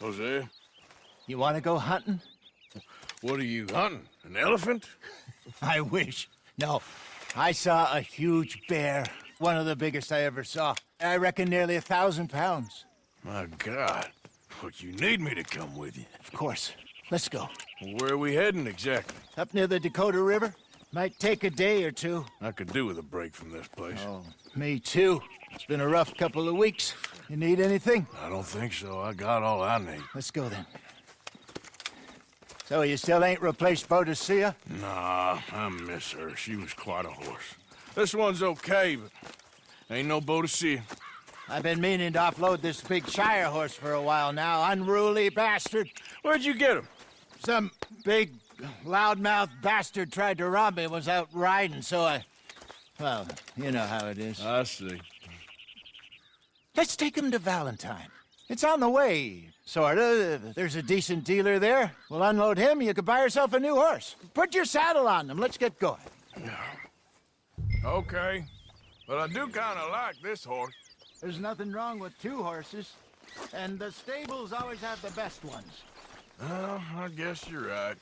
Jose, You want to go hunting? what are you hunting? An elephant? I wish. No. I saw a huge bear. One of the biggest I ever saw. I reckon nearly 1,000 pounds. My God. But you need me to come with you. Of course. Let's go. Where are we heading exactly? Up near the Dakota River. Might take a day or two. I could do with a break from this place. Oh, me too. It's been a rough couple of weeks. You need anything? I don't think so. I got all I need. Let's go then. So you still ain't replaced Boadicea? Nah, I miss her. She was quite a horse. This one's okay, but ain't no Boadicea. I've been meaning to offload this big Shire horse for a while now. Unruly bastard. Where'd you get him? Some big, loudmouth bastard tried to rob me and was out riding, so well, you know how it is. I see. Let's take him to Valentine. It's on the way, sorta. There's a decent dealer there. We'll unload him, you could buy yourself a new horse. Put your saddle on him, let's get going. Okay. But I do kind of like this horse. There's nothing wrong with two horses, and the stables always have the best ones. Well, I guess you're right.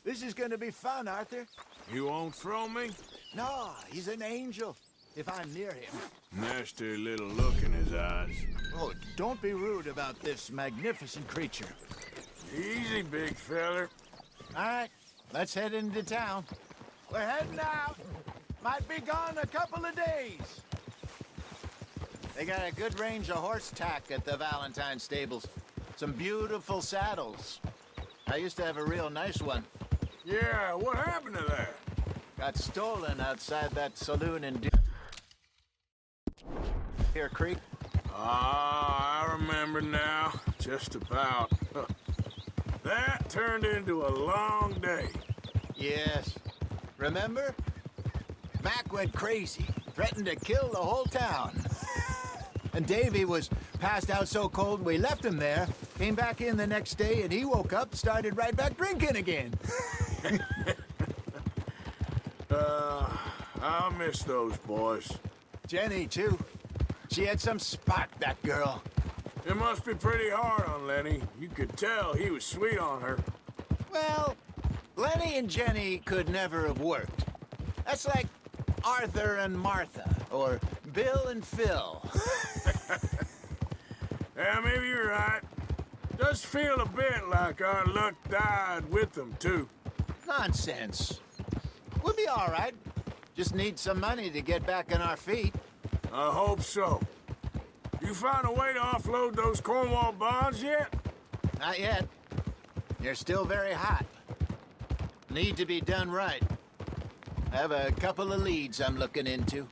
This is gonna be fun, Arthur. You won't throw me? No, he's an angel, if I'm near him. Nasty little look in his eyes. Oh, don't be rude about this magnificent creature. Easy, big feller. All right, let's head into town. We're heading out. Might be gone a couple of days. They got a good range of horse tack at the Valentine stables. Some beautiful saddles. I used to have a real nice one. Yeah, what happened to that? Got stolen outside that saloon in Deer Creek. Ah, I remember now. Just about. That turned into a long day. Yes. Remember? Mac went crazy, threatened to kill the whole town. And Davy was passed out so cold we left him there, came back in the next day, and he woke up, started right back drinking again. I'll miss those boys. Jenny, too. She had some spark, that girl. It must be pretty hard on Lenny. You could tell he was sweet on her. Well, Lenny and Jenny could never have worked. That's like Arthur and Martha, or Bill and Phil. Yeah, maybe you're right. Does feel a bit like our luck died with them, too. Nonsense. We'll be all right. Just need some money to get back on our feet. I hope so. You find a way to offload those Cornwall bonds yet? Not yet. They're still very hot. Need to be done right. I have a couple of leads I'm looking into.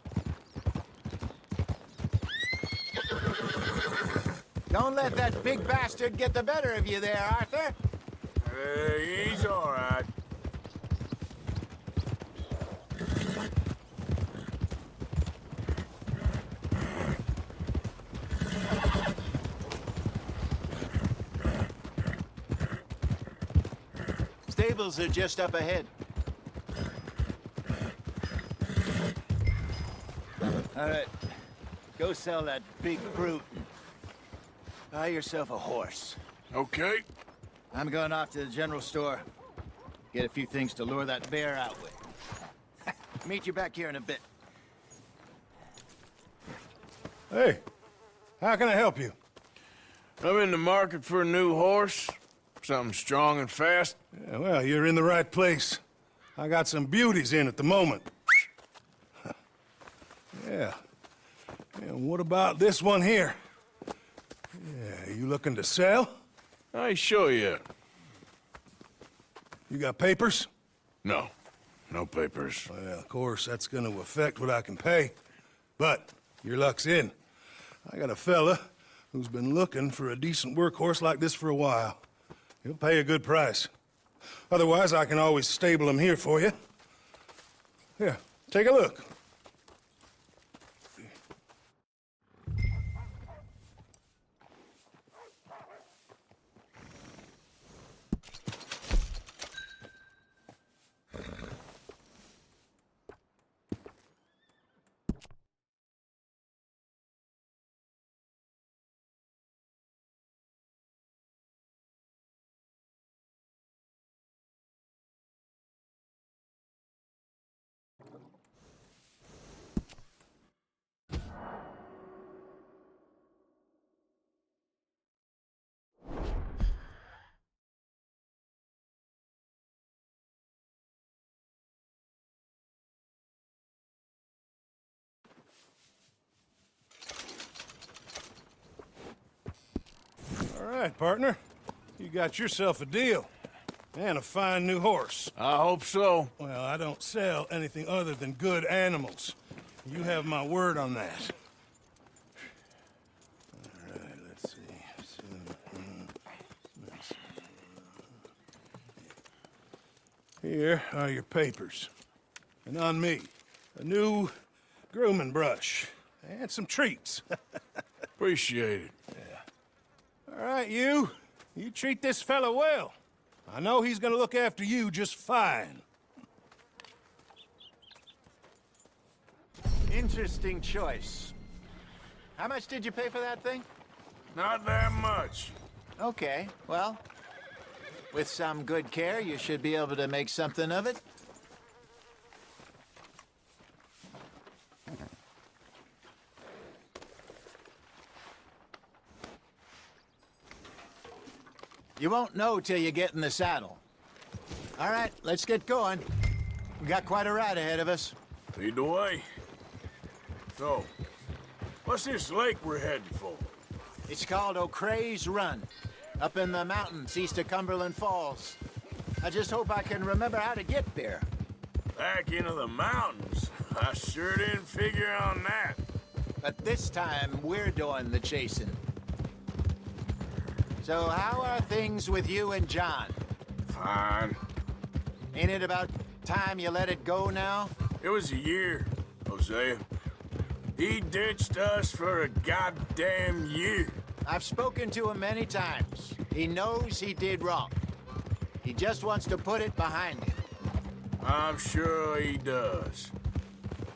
Don't let that big bastard get the better of you there, Arthur. Hey, he's all right. Stables are just up ahead. All right, go sell that big brute. Buy yourself a horse. Okay. I'm going off to the general store. Get a few things to lure that bear out with. Meet you back here in a bit. Hey, how can I help you? I'm in the market for a new horse. Something strong and fast. Yeah, well, you're in the right place. I got some beauties in at the moment. Yeah. And what about this one here? Yeah, you looking to sell? I ain't sure yet. You got papers? No. No papers. Well, of course, that's gonna affect what I can pay. But your luck's in. I got a fella who's been looking for a decent workhorse like this for a while. He'll pay a good price. Otherwise, I can always stable him here for you. Here, take a look. right, partner. You got yourself a deal. And a fine new horse. I hope so. Well, I don't sell anything other than good animals. You have my word on that. All right, let's see. Here are your papers. And on me, a new grooming brush. And some treats. Appreciate it. All right, you. You treat this fella well. I know he's gonna look after you just fine. Interesting choice. How much did you pay for that thing? Not that much. Okay, well, with some good care, you should be able to make something of it. You won't know till you get in the saddle. All right, let's get going. We got quite a ride ahead of us. Lead the way. So, what's this lake we're heading for? It's called O'Creagh's Run, up in the mountains east of Cumberland Falls. I just hope I can remember how to get there. Back into the mountains? I sure didn't figure on that. But this time, we're doing the chasing. So how are things with you and John? Fine. Ain't it about time you let it go now? It was a year, Hosea. He ditched us for a goddamn year. I've spoken to him many times. He knows he did wrong. He just wants to put it behind him. I'm sure he does.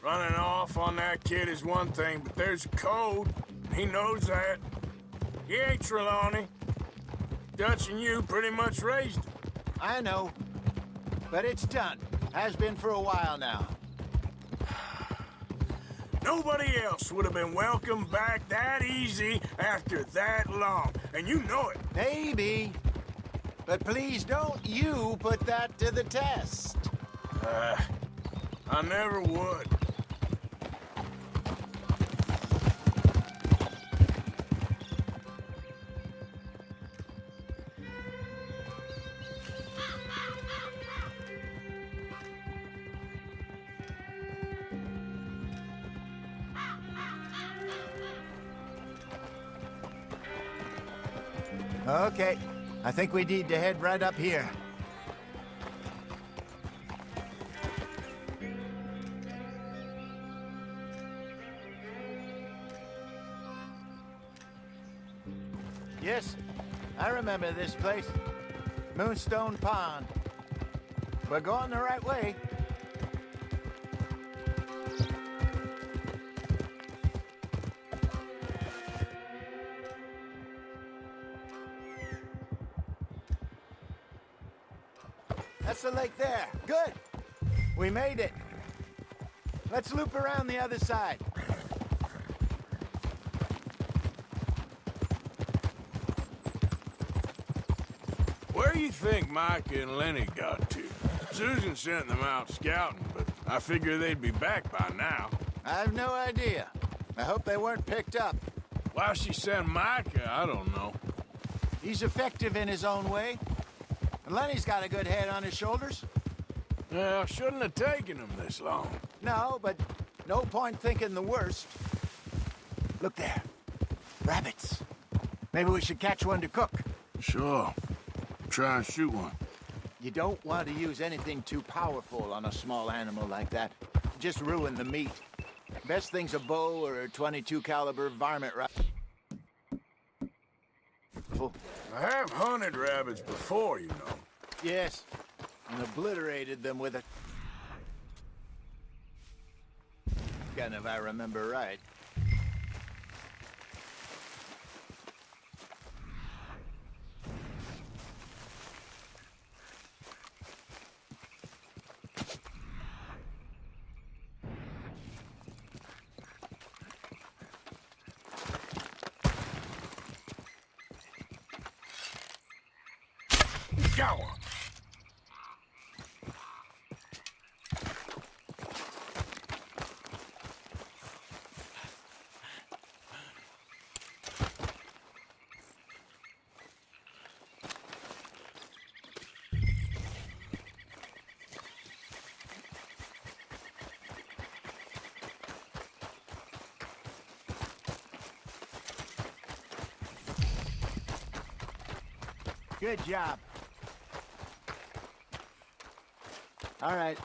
Running off on that kid is one thing, but there's a code. He knows that. He ain't Trelawney. Dutch and you pretty much raised him. I know. But it's done. Has been for a while now. Nobody else would have been welcomed back that easy after that long, and you know it. Maybe. But please don't you put that to the test. I never would. Okay. I think we need to head right up here. Yes, I remember this place. Moonstone Pond. We're going the right way. That's the lake there. Good. We made it. Let's loop around the other side. Where do you think Micah and Lenny got to? Susan sent them out scouting, but I figure they'd be back by now. I've no idea. I hope they weren't picked up. Why she sent Micah, I don't know. He's effective in his own way. And Lenny's got a good head on his shoulders. Well, shouldn't have taken them this long. No, but no point thinking the worst. Look there. Rabbits. Maybe we should catch one to cook. Sure. Try and shoot one. You don't want to use anything too powerful on a small animal like that. Just ruin the meat. Best thing's a bow or a .22 caliber varmint rifle. I have hunted rabbits before, you know. Yes, and obliterated them with a gun, if I remember right. Got one. Good job. All right.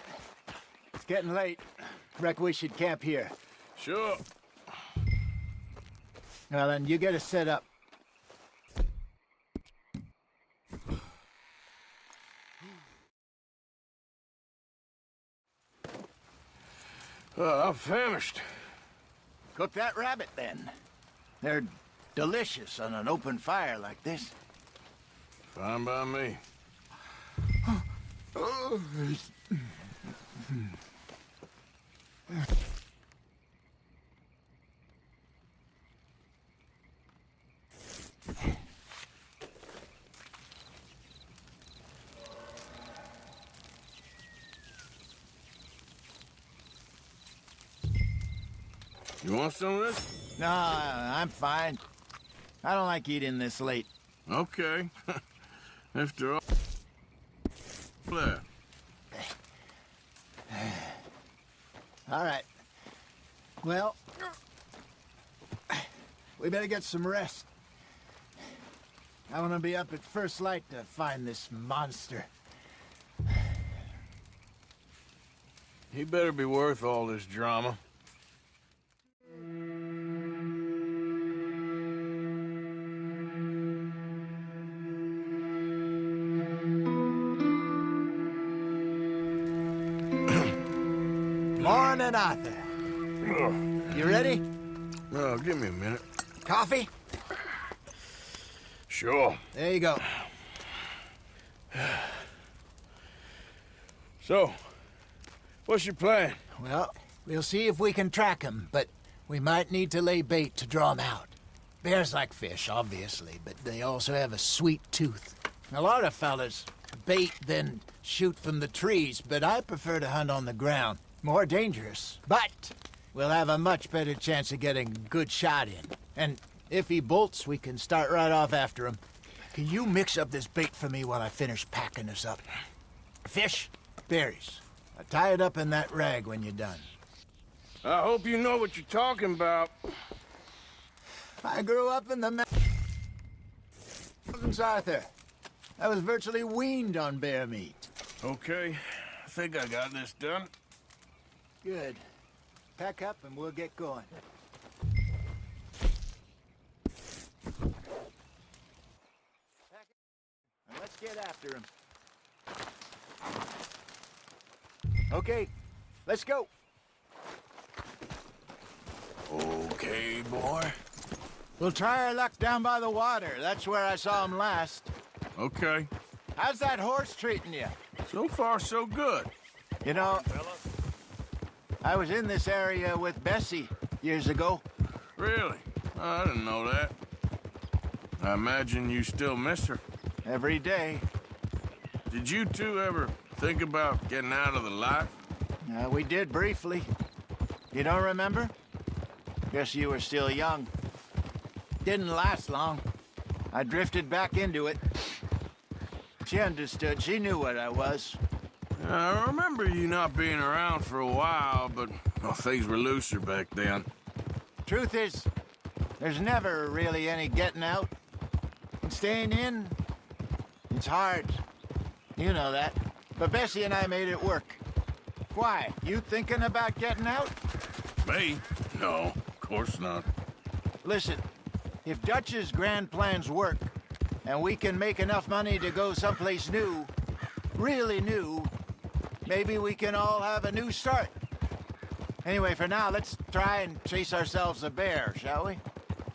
It's getting late. Reckon we should camp here. Sure. Well, then, you get us set up. I'm famished. Cook that rabbit, then. They're delicious on an open fire like this. Fine by me. You want some of this? No, I'm fine. I don't like eating this late. Okay. After all... There. All right. Well, we better get some rest. I want to be up at first light to find this monster. He better be worth all this drama. Morning, Arthur. You ready? Oh, give me a minute. Coffee? Sure. There you go. So, what's your plan? Well, we'll see if we can track him, but we might need to lay bait to draw him out. Bears like fish, obviously, but they also have a sweet tooth. A lot of fellas bait, then shoot from the trees, but I prefer to hunt on the ground. More dangerous, but we'll have a much better chance of getting a good shot in. And if he bolts, we can start right off after him. Can you mix up this bait for me while I finish packing this up? Fish, berries. Tie it up in that rag when you're done. I hope you know what you're talking about. I grew up in the mountains, Arthur. I was virtually weaned on bear meat. Okay, I think I got this done. Good. Pack up and we'll get going. And let's get after him. Okay, let's go. Okay, boy. We'll try our luck down by the water. That's where I saw him last. Okay. How's that horse treating you? So far, so good. You know, I was in this area with Bessie years ago. Really? I didn't know that. I imagine you still miss her. Every day. Did you two ever think about getting out of the life? We did briefly. You don't remember? Guess you were still young. Didn't last long. I drifted back into it. She understood. She knew what I was. I remember you not being around for a while, but well, things were looser back then. Truth is, there's never really any getting out. And staying in, it's hard. You know that. But Bessie and I made it work. Why? You thinking about getting out? Me? No, of course not. Listen, if Dutch's grand plans work, and we can make enough money to go someplace new, really new, maybe we can all have a new start. Anyway, for now, let's try and chase ourselves a bear, shall we?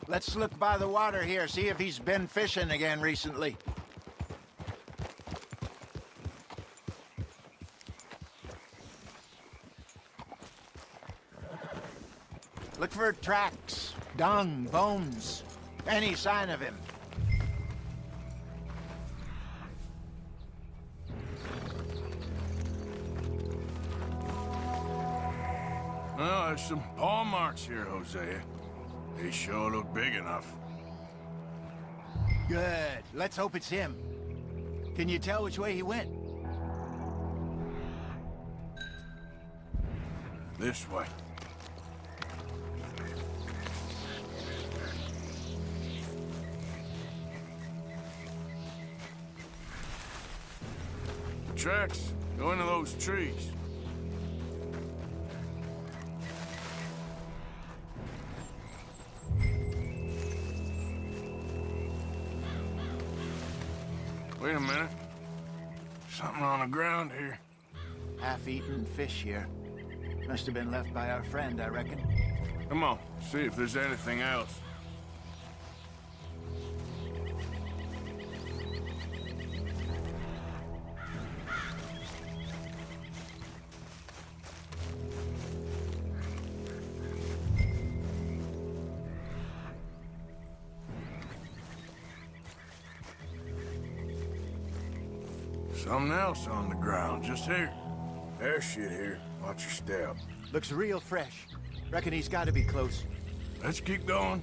Let's look by the water here, see if he's been fishing again recently. Look for tracks, dung, bones, any sign of him. Well, there's some paw marks here, Hosea. They sure look big enough. Good. Let's hope it's him. Can you tell which way he went? This way. tracks go into those trees. Wait a minute. Something on the ground here. Half-eaten fish here. Must have been left by our friend, I reckon. Come on, see if there's anything else. Something else on the ground, just here. There's shit here. Watch your step. Looks real fresh. Reckon he's got to be close. Let's keep going.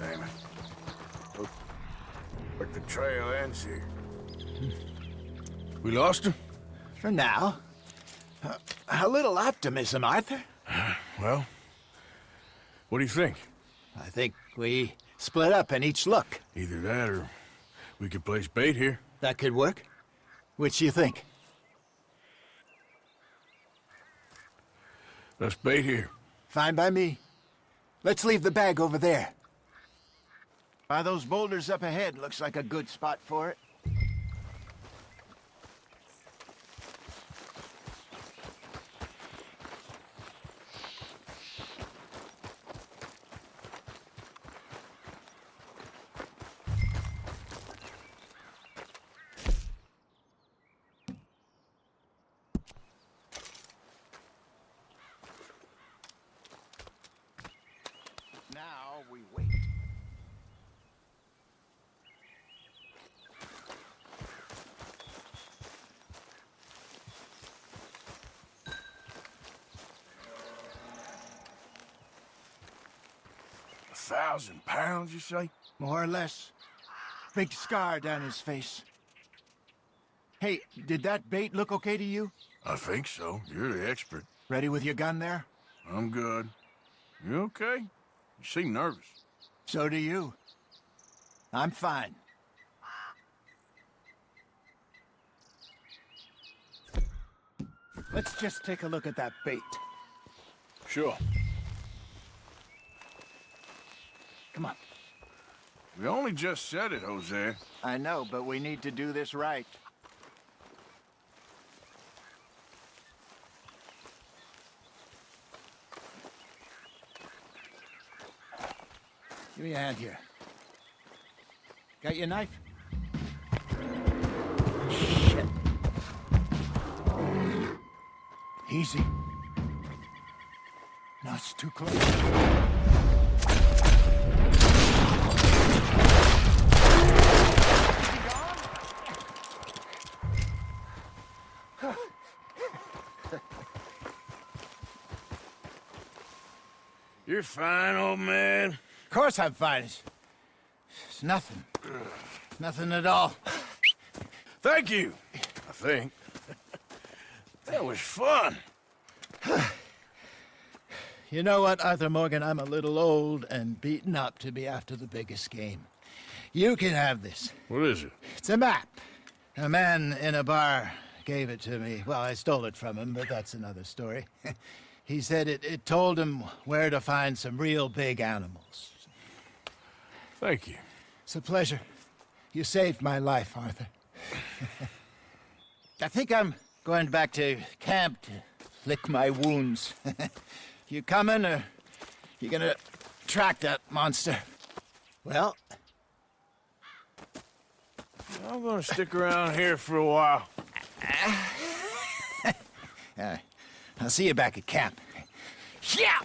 Damn it. Look like the trail ends here. We lost him? For now. A little optimism, Arthur. Well, what do you think? I think we split up and each look. Either that or we could place bait here. That could work. Which do you think? Let's bait here. Fine by me. Let's leave the bag over there. By those boulders up ahead, looks like a good spot for it. Now we wait. £1,000, you say? More or less. Big scar down his face. Hey, did that bait look okay to you? I think so. You're the expert. Ready with your gun there? I'm good. You okay? You seem nervous. So do you. I'm fine. Let's just take a look at that bait. Sure. Come on. We only just said it, Jose. I know, but we need to do this right. Give me a hand here. Got your knife? Shit. Easy. No, it's too close. You're fine, old man. Of course I'm fine. It's nothing. Nothing at all. Thank you, I think. That was fun. You know what, Arthur Morgan? I'm a little old and beaten up to be after the biggest game. You can have this. What is it? It's a map. A man in a bar gave it to me. Well, I stole it from him, but that's another story. He said it told him where to find some real big animals. Thank you. It's a pleasure. You saved my life, Arthur. I think I'm going back to camp to lick my wounds. You coming, or you gonna track that monster? Well, I'm gonna stick around here for a while. I'll see you back at camp. Yeah!